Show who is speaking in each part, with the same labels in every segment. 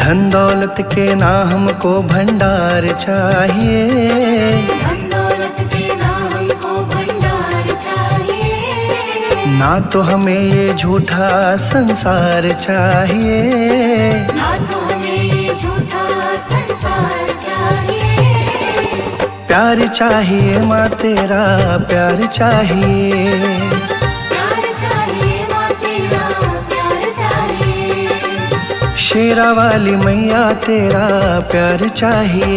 Speaker 1: धन दौलत के ना हमको भंडार चाहिए,
Speaker 2: धन दौलत के ना हमको भंडार चाहिए।
Speaker 1: ना तो हमें ये झूठा संसार चाहिए,
Speaker 2: ना तो हमें ये झूठा संसार चाहिए।
Speaker 1: प्यार चाहिए माँ तेरा प्यार चाहिए,
Speaker 2: प्यार चाहिए माँ तेरा प्यार चाहिए।
Speaker 1: शेरा वाली मैया तेरा प्यार चाहिए।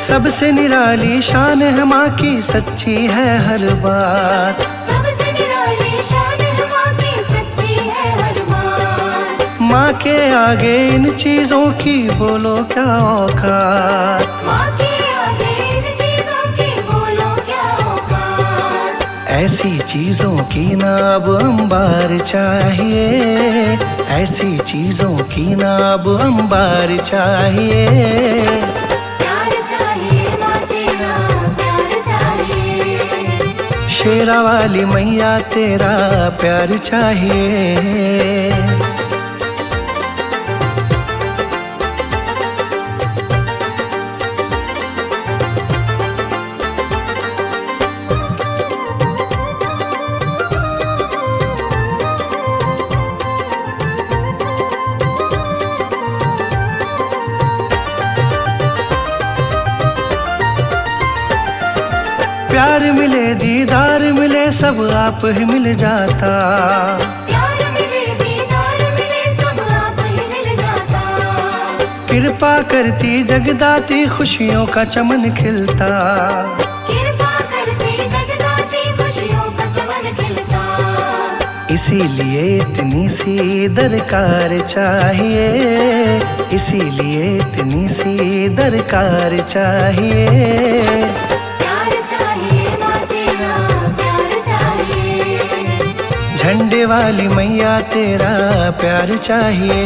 Speaker 1: सबसे निराली शान है माँ की, सच्ची है हर बात,
Speaker 2: सबसे निराली शान है माँ की, सच्ची है हर बात।
Speaker 1: माँ के आगे इन चीजों की बोलो क्या औकात,
Speaker 2: माँ के आगे इन चीजों की बोलो क्या औकात।
Speaker 1: ऐसी चीजों की ना अब अंबार चाहिए, ऐसी चीजों की ना अब अंबार चाहिए। शेरा वाली मैया तेरा प्यार चाहिए। प्यार मिले दीदार मिले सब आप ही मिल जाता,
Speaker 2: प्यार मिले दीदार मिले सब आप ही मिल जाता।
Speaker 1: कृपा करती जगदाती खुशियों का चमन खिलता,
Speaker 2: कृपा करती जगदाती खुशियों का चमन खिलता।
Speaker 1: इसीलिए इतनी सी दरकार चाहिए, इसीलिए इतनी सी दरकार चाहिए। झंडे वाली मैया तेरा प्यार चाहिए।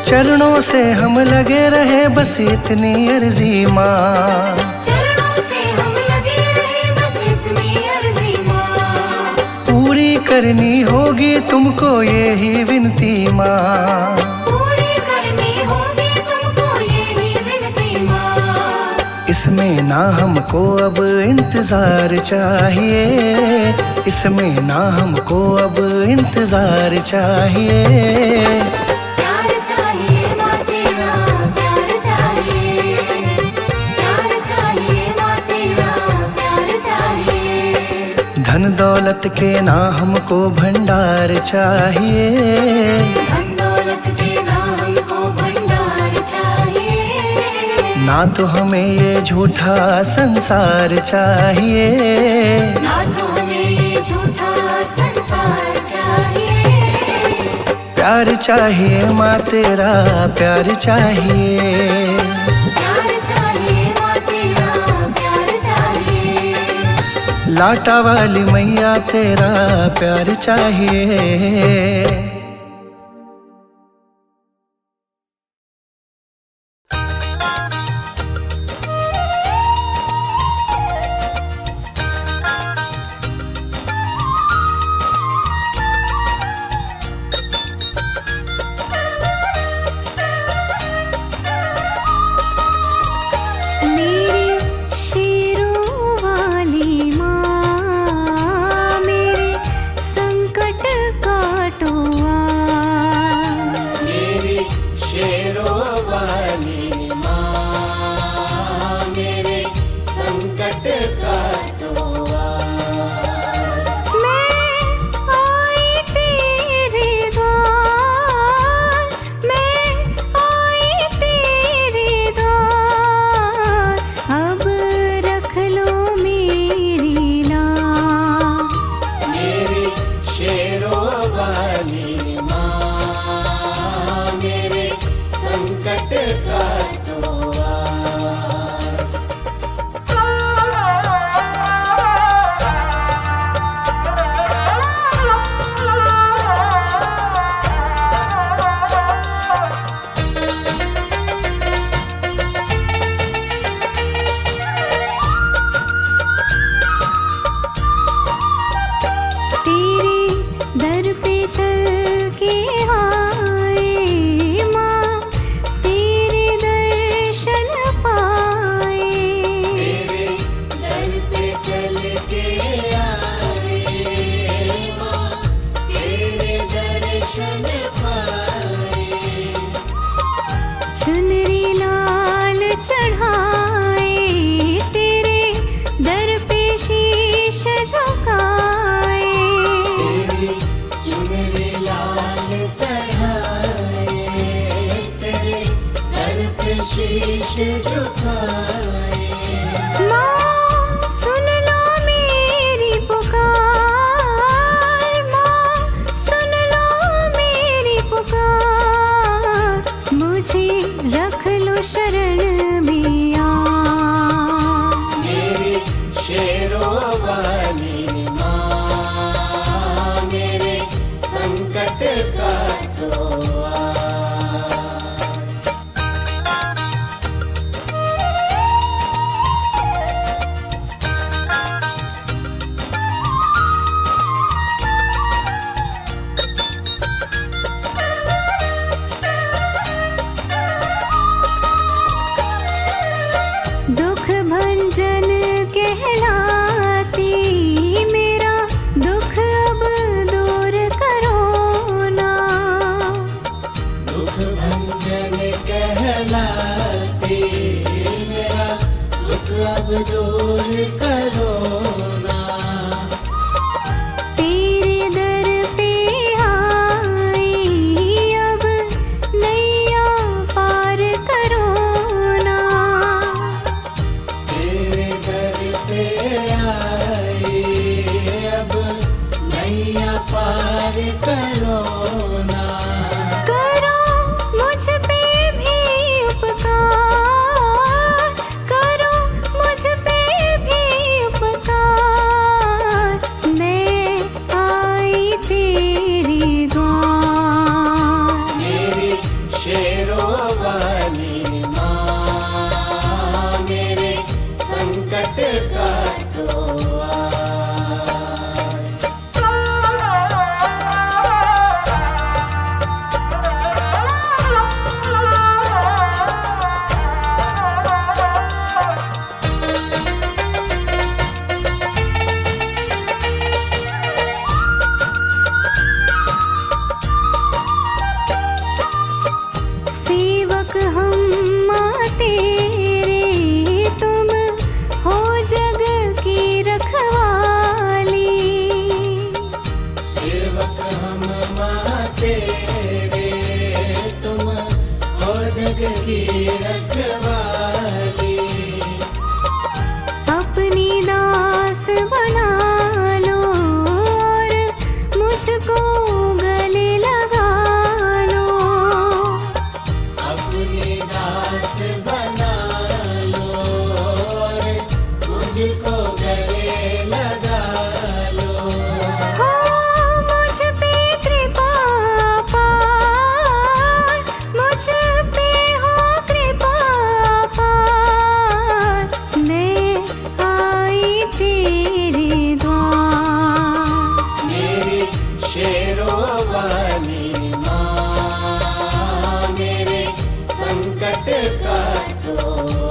Speaker 1: चरणों से हम लगे रहे बस इतनी अर्जी माँ,
Speaker 2: चरणों से हम लगे रहे बस इतनी अर्जी माँ।
Speaker 1: पूरी करनी होगी तुमको यही विनती माँ,
Speaker 2: पूरी करनी होगी तुमको यही विनती माँ।
Speaker 1: इसमें ना हमको अब इंतजार चाहिए, इसमें ना हमको अब इंतजार चाहिए। धन दौलत के ना हमको भंडार चाहिए,
Speaker 2: धन दौलत के ना हमको भंडार चाहिए।
Speaker 1: ना तो हमें ये झूठा संसार चाहिए,
Speaker 2: ना तो हमें ये झूठा संसार चाहिए।
Speaker 1: प्यार चाहिए माँ तेरा प्यार चाहिए, लाटा वाली मैया तेरा प्यार चाहिए।
Speaker 2: काटो।
Speaker 3: झुकाए।
Speaker 2: माँ सुन लो मेरी पुकार, माँ सुन लो मेरी पुकार, मुझे रख लो शरण में आ।
Speaker 3: मेरी शेरों वाली माँ, मेरे संकट काटो आज।
Speaker 2: दुख भंजन कहलाती मेरा दुख अब दूर करो ना।
Speaker 3: दुख भंजन कहलाती मेरा दुख अब दूर करो ना।
Speaker 2: तेरे दर पे आई अब नैया पार करो ना।
Speaker 3: तेरे दर पे आई अब नैया पार करो ना।
Speaker 2: करो मुझ पे भी उपकार, करो मुझ पे भी उपकार, मैं आई तेरे द्वार।
Speaker 3: मेरी शेरों वाली माँ, मेरे संकट काटो आज।
Speaker 2: सेवक हम माँ तेरे, तुम हो जग की रखवाली।
Speaker 3: सेवक हम माँ तेरे, तुम हो जग की रखवाली।
Speaker 2: अपनी दास बना लो और मुझको गले लगा लो।
Speaker 3: अपनी दास बना लो और मुझको गले लगा लो।
Speaker 2: हो मुझ पे कृपा पार, मुझ पे हो कृपा पार, मैं आई तेरे द्वार।
Speaker 3: मेरी शेरों वाली माँ, मेरे संकट काटो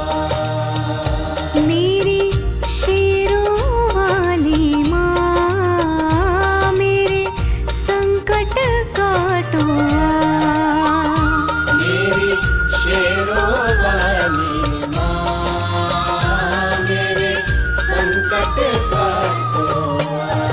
Speaker 3: आज।
Speaker 2: मेरी शेरों वाली माँ, मेरे संकट काटो आज।
Speaker 3: मेरी शेरों वाली माँ, मेरे संकट काटो आज।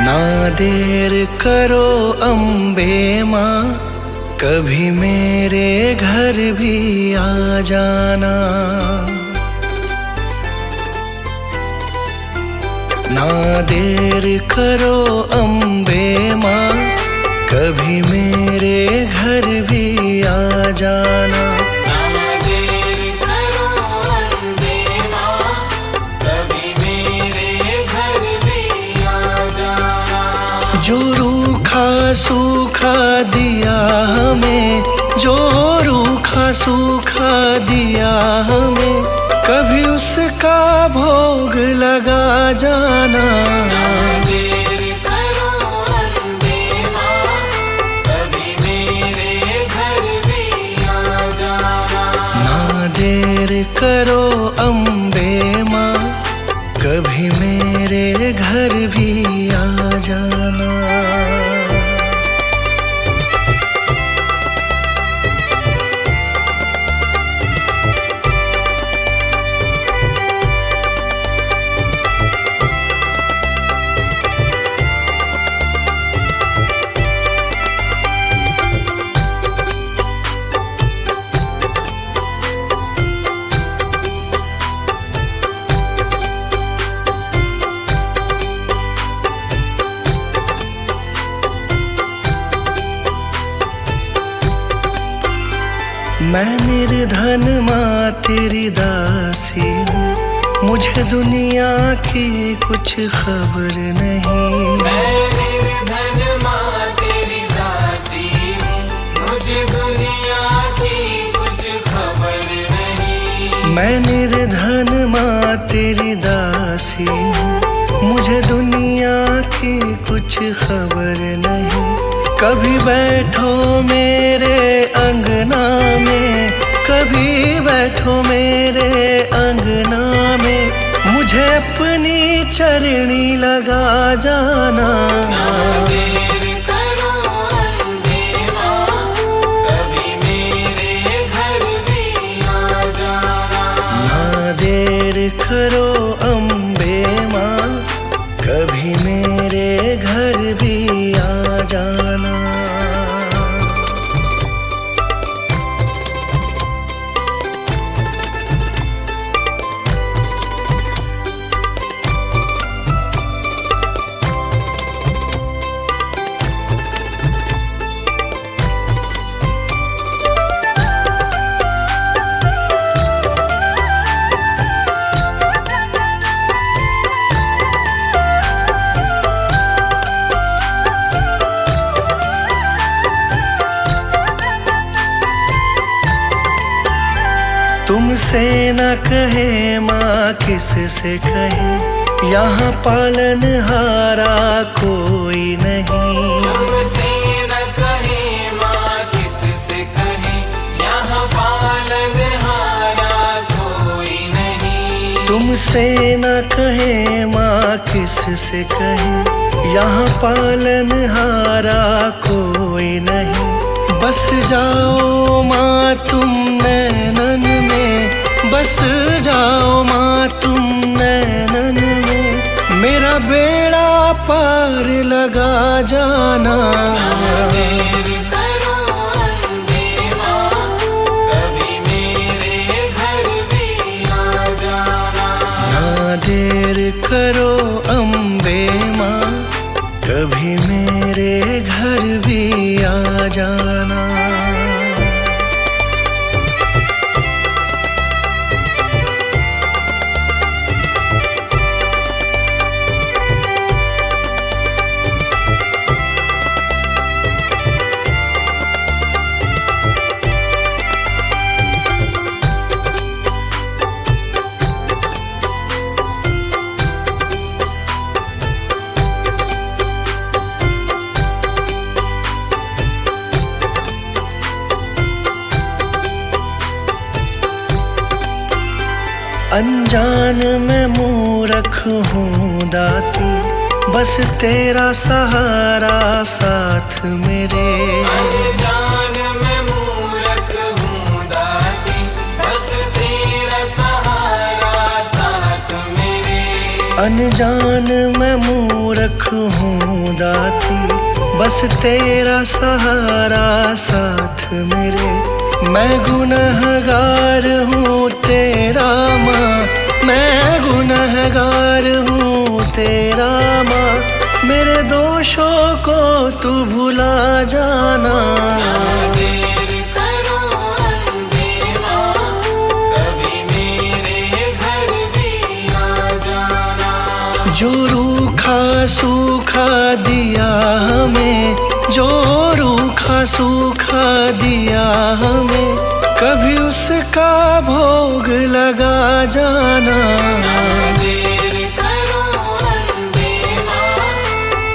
Speaker 1: ना देर करो अम्बे माँ, कभी मेरे घर भी आ जाना। ना देर करो अम्बे माँ, कभी मेरे घर भी आ जाना।
Speaker 3: ना देर करो अम्बे माँ, कभी मेरे घर भी आ जाना।
Speaker 1: जो रूखा सूखा दिया हमें, जो रूखा सूखा दिया हमें, कभी उसका भोग लगा जाना।
Speaker 3: ना देर
Speaker 1: करो अम्बे माँ, कभी मेरे घर भी आ जाना। मैं निर्धन माँ तेरी दासी हूँ, मुझे दुनिया की कुछ खबर नहीं।
Speaker 3: मैं निर्धन माँ तेरी दासी हूँ, मुझे दुनिया की कुछ खबर नहीं।
Speaker 1: मैं निर्धन माँ तेरी दासी हूँ, मुझे दुनिया की कुछ खबर नहीं। कभी बैठो मेरे अंगना में, कभी बैठो मेरे अंगना में, मुझे अपनी चरणी लगा जाना।
Speaker 3: ना देर करो अम्बे माँ, कभी मेरे घर भी आ जाना।
Speaker 1: ना देर करो अम्बे माँ, कभी मेरे घर भी आ जाना। तुमसे न कहे माँ किस से कहे, यहाँ पालनहारा कोई नहीं।
Speaker 3: तुमसे न कहे माँ किस से कहे, यहाँ पालनहारा कोई नहीं।
Speaker 1: तुमसे न कहे माँ किस से कहे, यहाँ पालनहारा कोई नहीं। बस जाओ माँ तुम नैनन में, बस जाओ माँ तुम नैनन में, मेरा बेड़ा पार लगा जाना।
Speaker 3: ना देर करो अम्बे माँ, कभी मेरे घर भी आ जाना।
Speaker 1: ना देर करो अम्बे माँ, कभी मेरे घर भी आ जाना। अनजान मैं मूर्ख हूँ दाती, बस तेरा सहारा साथ मेरे।
Speaker 3: अनजान मैं मूर्ख हूँ दाती, बस तेरा सहारा साथ मेरे।
Speaker 1: अनजान मैं मूर्ख हूँ दाती, बस तेरा सहारा साथ मेरे। मैं गुनहगार हूँ तेरा माँ, मैं गुनहगार हूँ तेरा माँ, मेरे दोषों को तू भुला जाना।
Speaker 3: ना देर करो अम्बे माँ, कभी मेरे घर भी आ जाना।
Speaker 1: जो रूखा सूखा दिया हमें, जो रूखा सूखा दिया हमें, कभी उसका भोग लगा जाना।
Speaker 3: ना देर करो अम्बे माँ,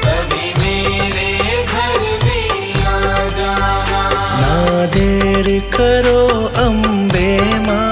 Speaker 3: कभी मेरे घर भी आ जाना।
Speaker 1: ना देर करो अम्बे माँ,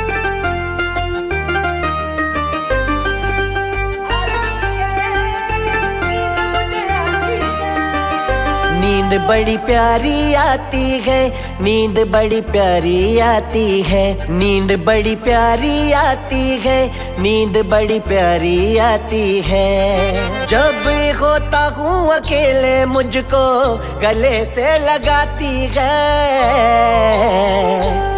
Speaker 1: नींद बड़ी प्यारी आती है, नींद बड़ी प्यारी आती है, नींद बड़ी प्यारी आती है, नींद बड़ी प्यारी आती है। जब होता हूँ अकेले मुझको गले से लगाती है।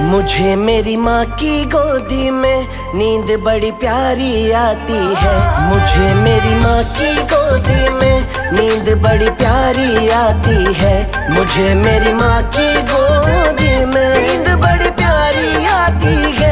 Speaker 1: मुझे मेरी माँ की गोदी में नींद बड़ी प्यारी आती है। मुझे मेरी माँ की गोदी में नींद बड़ी प्यारी आती है। मुझे मेरी माँ की गोदी में नींद बड़ी प्यारी आती है।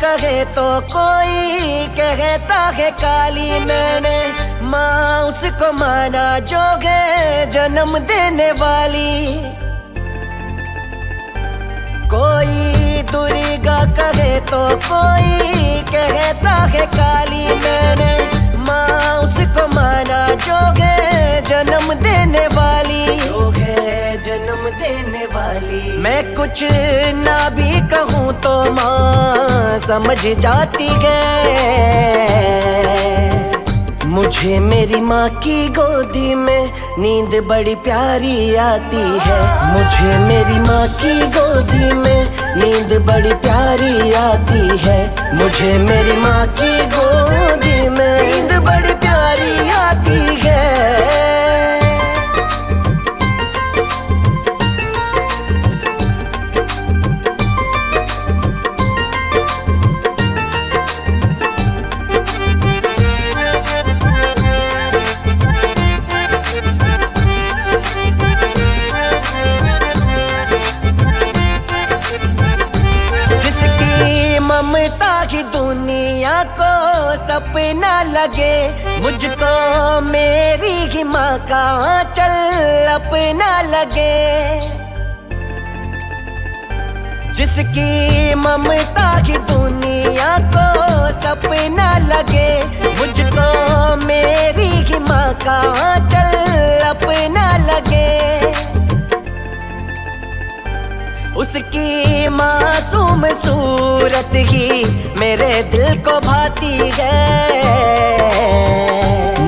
Speaker 1: कहे तो कोई कहता है काली, मैंने माँ उसको माना जो है जन्म देने वाली। कोई दुर्गा कहे तो कोई कहता है काली, मैंने माँ उसको माना जो है जन्म देने वाली, जो है जन्म देने वाली। मैं कुछ ना भी कहूँ तो माँ समझ जाती है। मुझे मेरी माँ की गोदी में नींद बड़ी प्यारी आती है। मुझे मेरी माँ की गोदी में नींद बड़ी प्यारी आती है। मुझे मेरी माँ की गोदी में नींद बड़ी प्यारी आती है। ममता की दुनिया को सपना लगे, मुझको मेरी ही माँ का चल अपना लगे। जिसकी ममता की दुनिया को सपना लगे, मुझको मेरी ही माँ का चल अपना लगे। उसकी मासूम सूरत ही मेरे दिल को भाती है।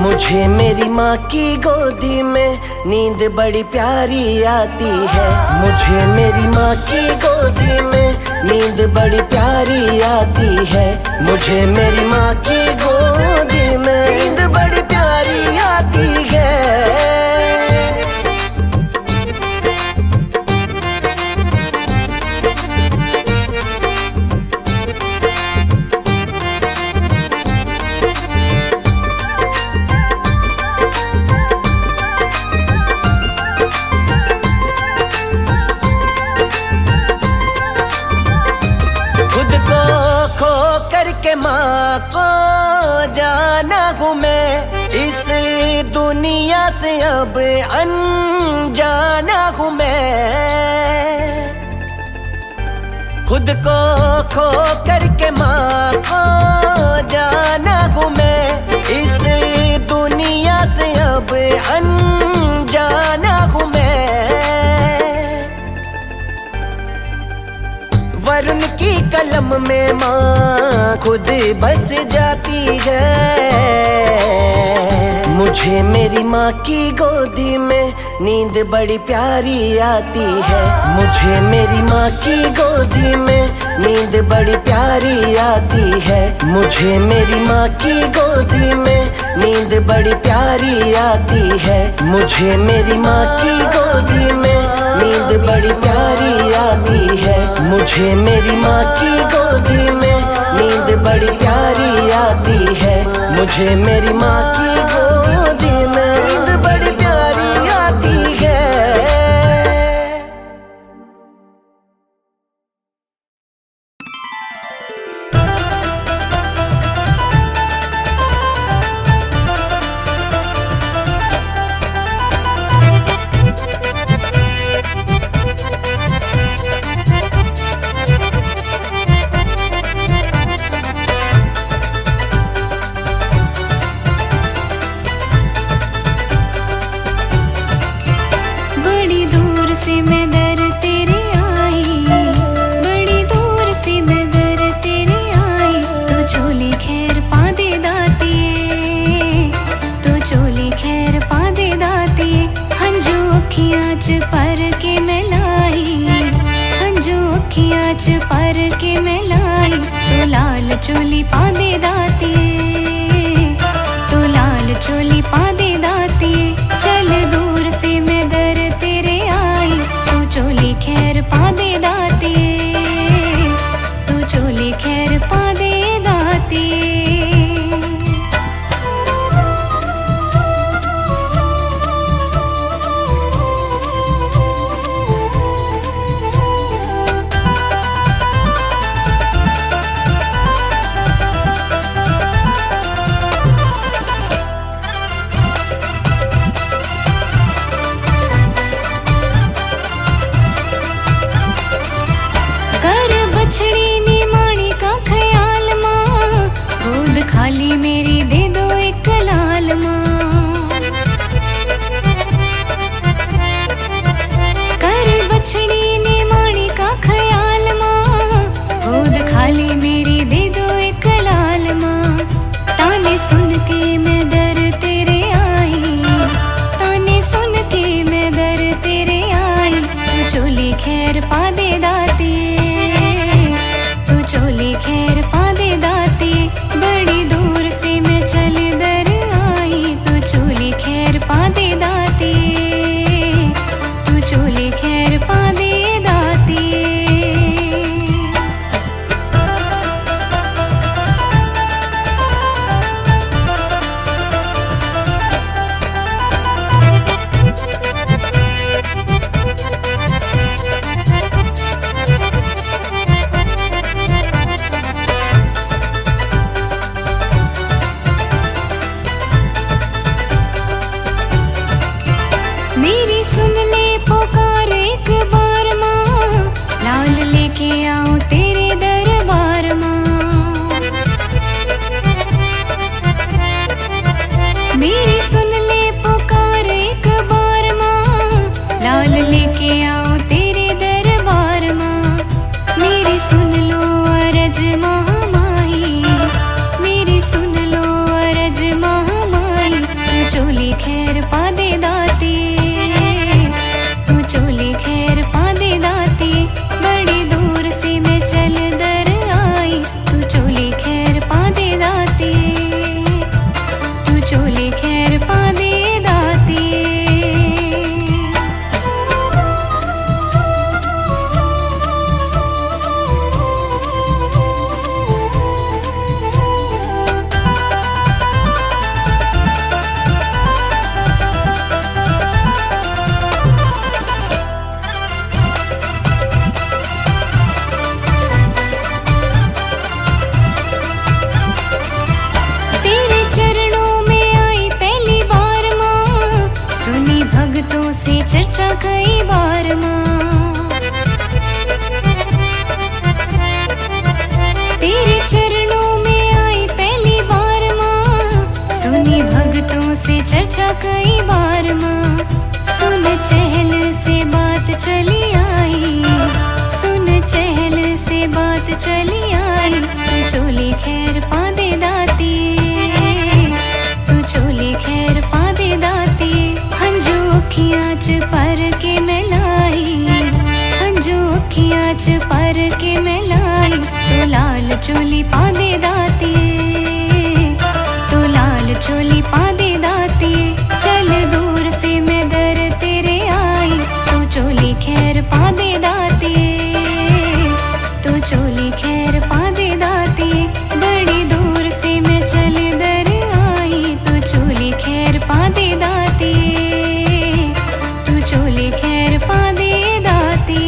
Speaker 1: मुझे मेरी माँ की गोदी में नींद बड़ी प्यारी आती है। मुझे मेरी माँ की गोदी में नींद बड़ी प्यारी आती है। मुझे मेरी माँ की गोदी में नींद बड़ी प्यारी आती है। माँ को जाना हूँ मैं, इस दुनिया से अब अनजाना हूँ मैं। खुद को खो करके माँ को जाना हूँ मैं, इस दुनिया से अब अनजाना हूँ मैं। वरुण की कलम में माँ खुद बस जाती है। मुझे मेरी माँ की गोदी में नींद बड़ी प्यारी आती है। मुझे मेरी माँ की गोदी में नींद बड़ी प्यारी आती है। मुझे मेरी माँ की गोदी में नींद बड़ी प्यारी आती है। मुझे मेरी माँ की गोदी में नींद बड़ी प्यारी आती है। मुझे मेरी माँ की गोदी में नींद बड़ी प्यारी आती है। मुझे मेरी माँ की गोदी में नींद बड़ी प्यारी आती है।
Speaker 4: चोली पा दे दाती, तू लाल चोली पा दे दाती। चल दूर से मैं दर तेरे आई, तू चोली खैर पा दे दाती, तू चोली खैर पा दे दाती। बछड़ी नी माणी का ख्याल माँ, गोद खाली मेरी दे दो एक लाल माँ। कर बछड़ी नी माणी का ख्याल माँ, गोद खाली मेरी दे दो एक लाल माँ। ताने सुन के मैं दर तेरे आई, ताने सुन के मैं दर तेरे आई। तू चोली खैर पा दे दाती, चोली खैर पा दे दाती। बड़ी दूर से मैं चल दर आई, तू चोली खैर पा दे दाती, तू चोली खैर पा दे दाती। मेरी सुन ले पुकार एक बार माँ, लाल लेके आऊं तेरे दरबार माँ। मेरी सुन ले पुकार एक बार माँ, लाल लेके आऊं तेरे दरबार माँ। मेरी सुन लो अरज महामाई, मेरी सुन लो अरज महामाई। तू चोली खैर पा दे दाती, चोली खैर पा दे दाती। बड़ी दूर से मैं चल दर आई, तू चोली खैर पा दे दाती, तू चोली खैर पा दे दाती। भक्तों से चर्चा कई बार माँ, तेरे चरणों में आई पहली बार माँ। सुनी भक्तों से चर्चा कई बार माँ, सुन चहल से बात चली आई, सुन चहल से बात चली आई। तू चोली खैर पा दे दाती, तू चोली खैर पा दे दाती। हंजू अखियाँ च पर के मैं लाई, हंजू अखियाँ च पर के मैं लाई। तू लाल चोली पा दे दाती, तू लाल चोली पा दे दाती। चल दूर से मैं दर तेरे आई, तू चोली खैर पा दे दाती, तू चोली खैर पा दे दाती। बड़ी दूर से मैं चल दर आई, तू चोली खैर पा दे दाती, तू चोली खैर पा दे दाती।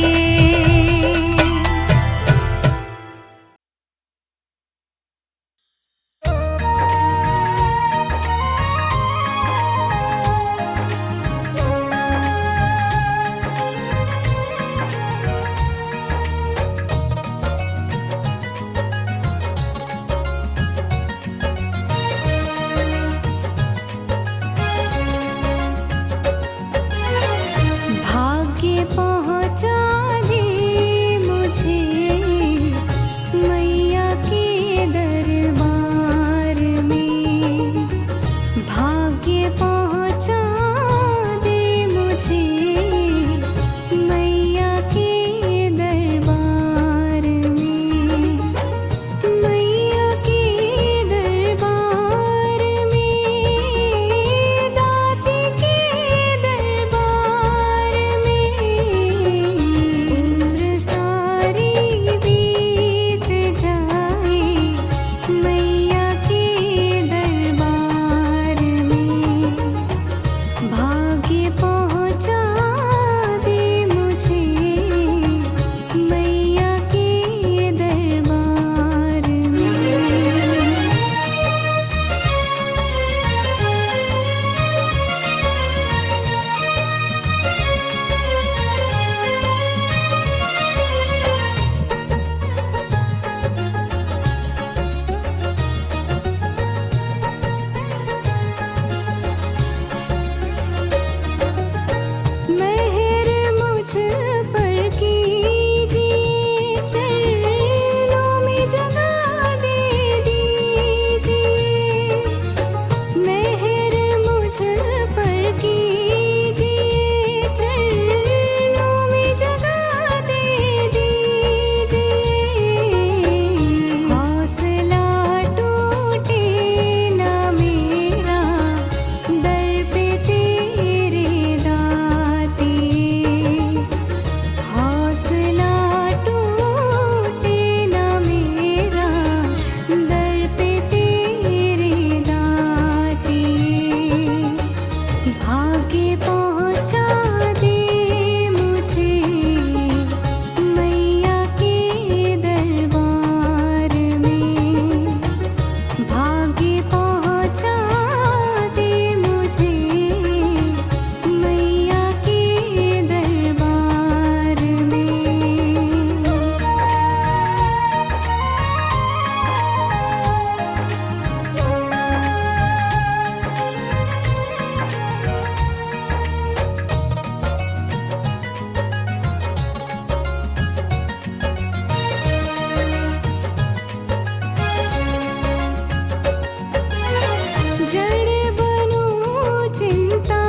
Speaker 4: जड़ बनूं चिंता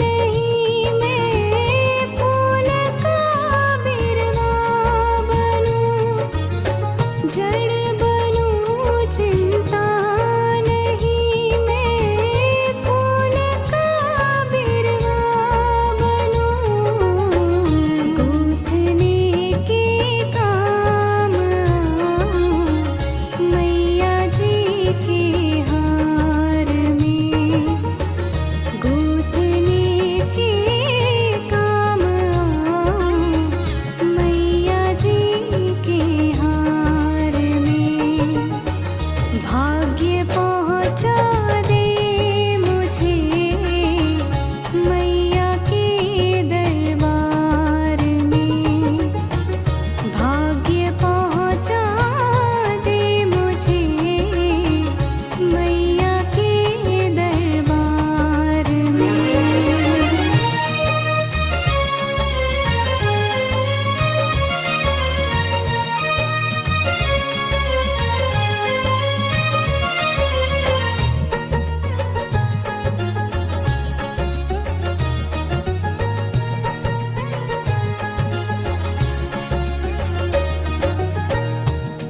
Speaker 4: नहीं, मैं फूल का बिरवा बनूं। जड़ बनूं चिंता नहीं, मैं फूल का बिरवा बनूं। गूंथने के काम आऊं मैया जी के हार में। गूंथने के काम आऊं मैया जी के हार में। भाग्य पहुँचा दे मुझे मैया के दरबार में। भाग्य पहुँचा दे मुझे मैया के दरबार में।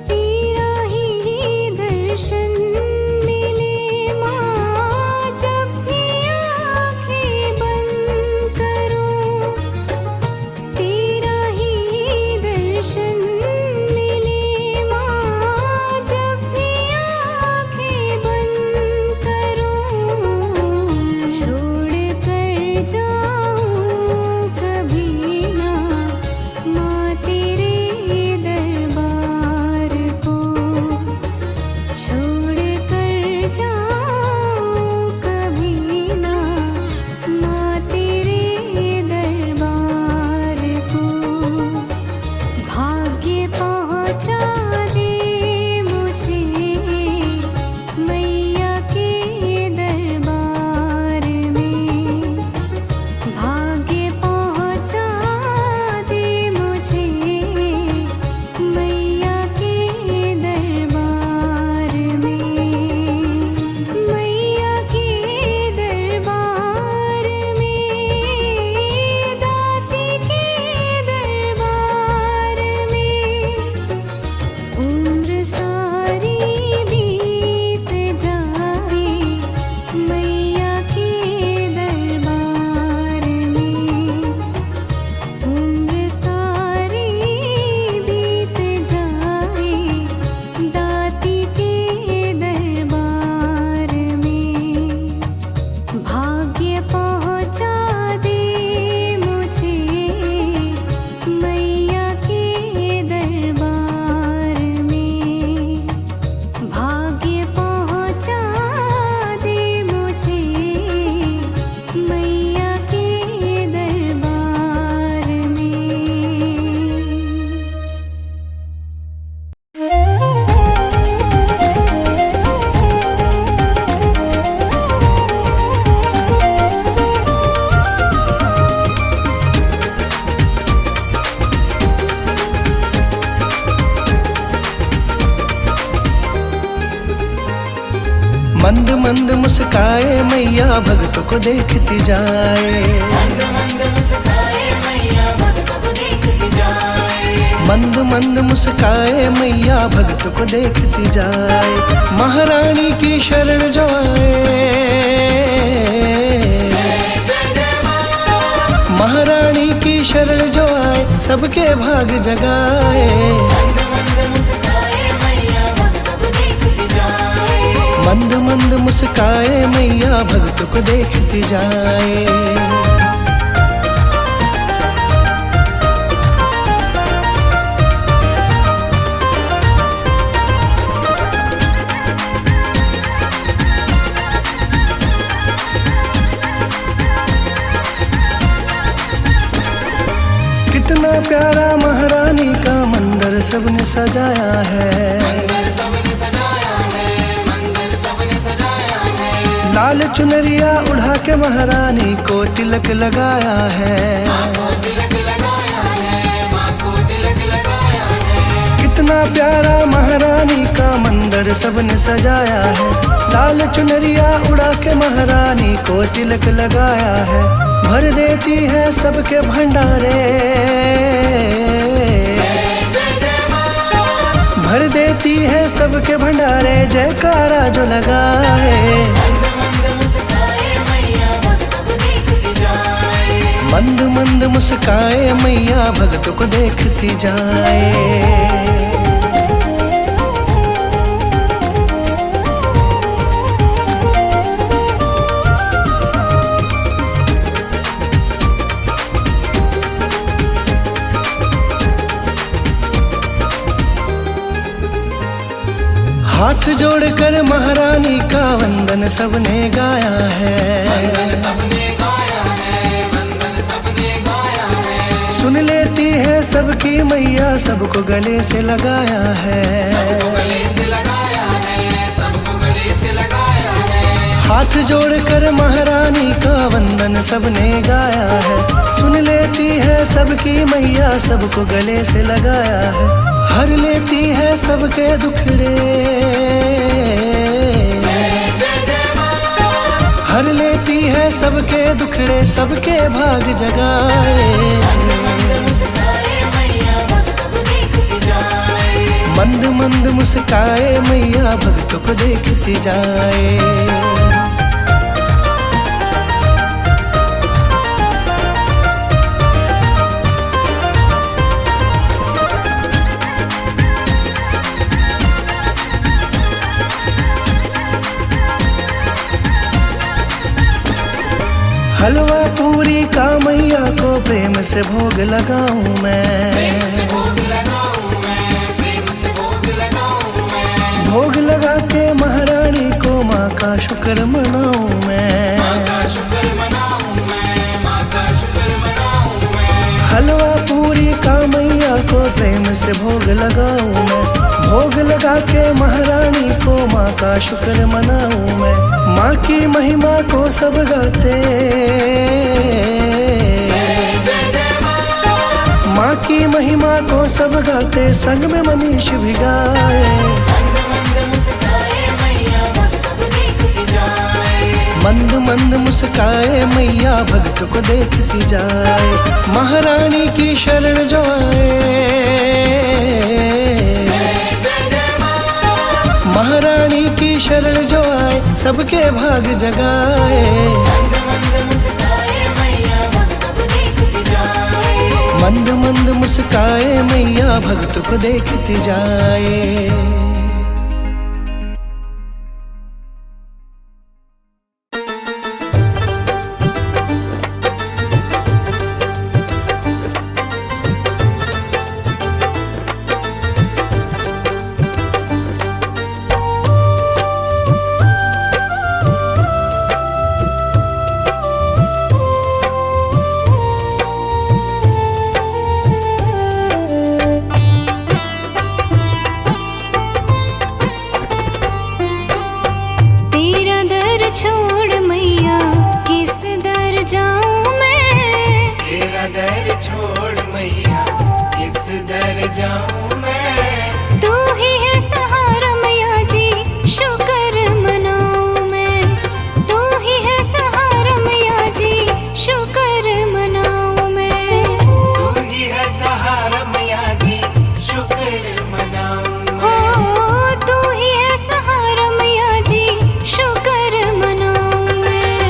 Speaker 4: तेरा ही दर्शन मिले माँ, जब भी आँखें बंद करूं। तेरा ही दर्शन मिले माँ, जब भी आँखें बंद करूं। छोड़ कर जाऊं कभी ना माँ तेरे दरबार को। छोड़ कर जाऊं कभी ना माँ तेरे दरबार को। भाग्य पहुँचा दे मुझे मैया के दरबार में। भाग्य पहुँचा दे मुझे मैया के दरबार में। मैया के दरबार में, दाती के दरबार में। उम्र सारी बीत जाए मैया के दरबार में। उम्र सारी बीत जाए दाती के दरबार में। भाग्य पहुँचा दे मुझे मैया के दरबार में। भाग्य पहुँचा दे मुझे मैया के दरबार में।
Speaker 1: मंद मंद मुस्काए मैया भक्तों को देखती जाए।
Speaker 3: मंद मंद मुस्काए मैया भक्तों को देखती जाए।
Speaker 1: मंद मंद मुस्काए मैया भक्तों को देखती जाए। महारानी की शरण जो आए। महारानी की शरण जो आए सबके भाग जगाए। मंद मंद मुस्काए मैया भक्तों को देखती जाए। कितना प्यारा महारानी का मंदिर सबने सजाया है।
Speaker 3: मंदिर सबने सजाया है, मंदिर सबने सजाया है।
Speaker 1: लाल चुनरिया उड़ा के महारानी को तिलक लगाया है।
Speaker 3: माँ को तिलक लगाया है, माँ को तिलक लगाया है।
Speaker 1: कितना
Speaker 5: प्यारा महारानी का मंदिर सबने सजाया है। लाल चुनरिया उड़ा के महारानी को तिलक लगाया है। भर देती है सबके भंडारे, भर देती है सबके भंडारे, जयकारा जो लगाए। मंद मंद मुस्काए मैया भक्तों को देखती जाए। हाथ जोड़कर महारानी का वंदन सबने गाया है।
Speaker 3: वंदन सबने गाया है, वंदन सबने गाया है।
Speaker 5: सुन लेती है सबकी मैया, सबको गले से लगाया है।
Speaker 3: सबको गले से लगाया है, सबको गले से लगाया है।
Speaker 5: हाथ जोड़कर महारानी का वंदन सबने गाया है। सुन लेती है सबकी मैया, सबको गले से लगाया है। हर लेती है सबके दुखड़े, हर लेती है सबके दुखड़े, सबके भाग जगाए। मंद मंद मुस्काए मैया भक्तों को देखती जाए। हलवा पूरी का मैया को प्रेम से भोग लगाऊं मैं।
Speaker 3: प्रेम से भोग लगाऊं मैं, प्रेम से भोग लगाऊं मैं।
Speaker 5: भोग लगा के महारानी को माँ का शुक्र मनाऊं मैं।
Speaker 3: माँ का शुक्र मनाऊं मैं, माँ का शुक्र मनाऊं मैं।
Speaker 5: हलवा पूरी का मैया को प्रेम से भोग लगाऊं मैं। भोग लगा के महारानी को माँ का शुक्र मनाऊं मैं। माँ की महिमा को सब गाते, माँ की महिमा को सब गाते, संग में मनीष भी गाए। मंद मंद मुस्काए मैया भक्त को देखती जाए। महारानी की शरण जो आए, महारानी की शरण जो आए, सबके भाग जगाए। मंद मंद मुस्काए मैया भक्त को देखती जाए।
Speaker 3: जाऊं मैं।
Speaker 4: तू ही है सहारा मैया जी, शुक्र मनाऊं मैं। तू ही है सहारा मैया जी, शुक्र मनाऊं मैं।
Speaker 3: तू ही है सहारा मैया जी, शुक्र मनाऊं
Speaker 4: हो तू ही है सहारा मैया जी, शुक्र मनाऊं मैं।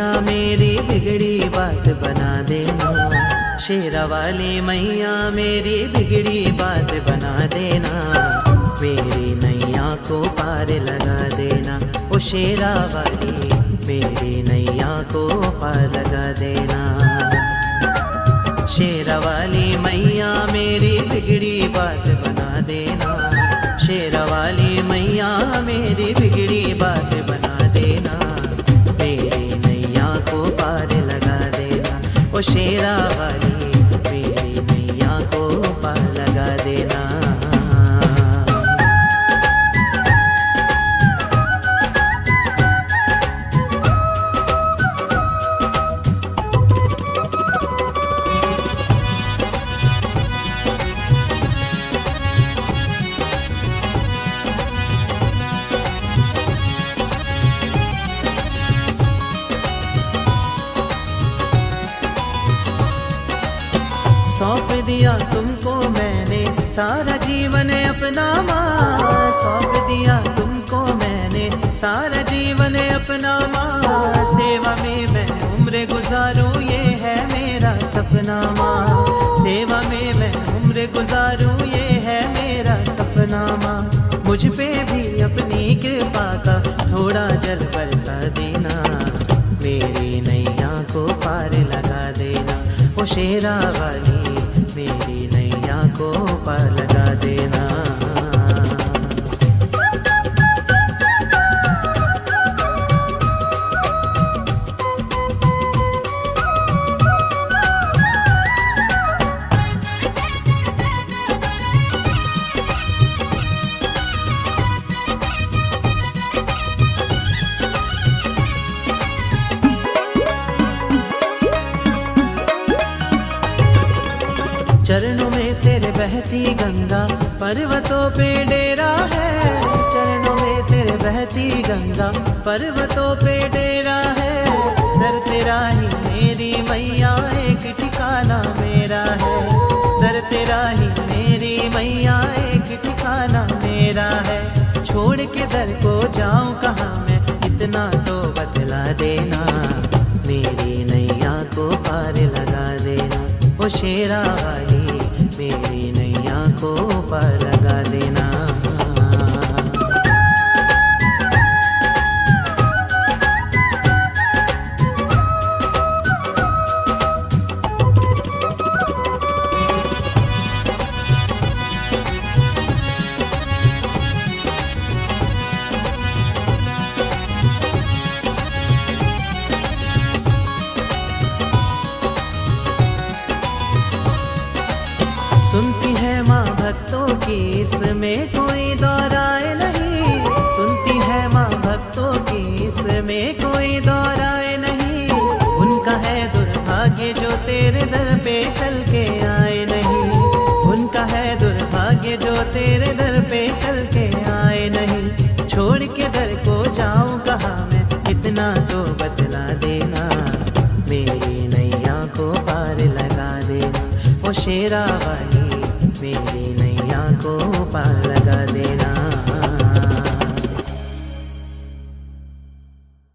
Speaker 6: मैया मेरी बिगड़ी बात बना देना, शेरा वाली मैया मेरी बिगड़ी बात बना देना, मेरी नैया को पार लगा देना, ओ शेरा वाली मेरी नैया को पार लगा देना। शेरा वाली मैया मेरी बिगड़ी बात बना देना, शेरा वाली मैया मेरी बिगड़ी बात बना देना, मेरी नैया को पार लगा देना, ओ शेरा वाली मेरी नैया को पार लगा देना। सौंप दिया तुमको मैंने सारा जीवन अपना माँ, सौंप दिया तुमको मैंने सारा जीवन अपना माँ, सेवा में मैं उम्र गुजारूं ये है मेरा सपना माँ, सेवा में मैं उम्र गुजारूं ये है मेरा सपना माँ। मुझ पे भी अपनी कृपा का थोड़ा जल बरसा देना, मेरी नैया को पार लगा देना, ओ शेरा वाली मेरी नैया को पार लगा देना। चरणों में तेरे बहती गंगा पर्वतों पे डेरा है, चरणों में तेरे बहती गंगा पर्वतों पे डेरा है, दर तेरा ही मेरी मैया एक ठिकाना मेरा है, दर तेरा ही मेरी मैया एक ठिकाना मेरा है, छोड़ के दर को जाऊं कहाँ मैं इतना तो बतला देना, मेरी नैया को पार लगा देना, ओ शेरा वाली मेरी नैया को पार लगा देना। सुनती है माँ भक्तों की इसमें कोई दौराए नहीं, सुनती है माँ भक्तों की इसमें कोई दौराए नहीं, उनका है दुर्भाग्य जो तेरे दर पे चल के आए नहीं, उनका है दुर्भाग्य जो तेरे दर पे चल के आए नहीं, छोड़ के दर को जाऊं कहाँ मैं इतना तो बतला देना, मेरी नैया को पार लगा देना, ओ शेरा वाली मेरी नैया को पार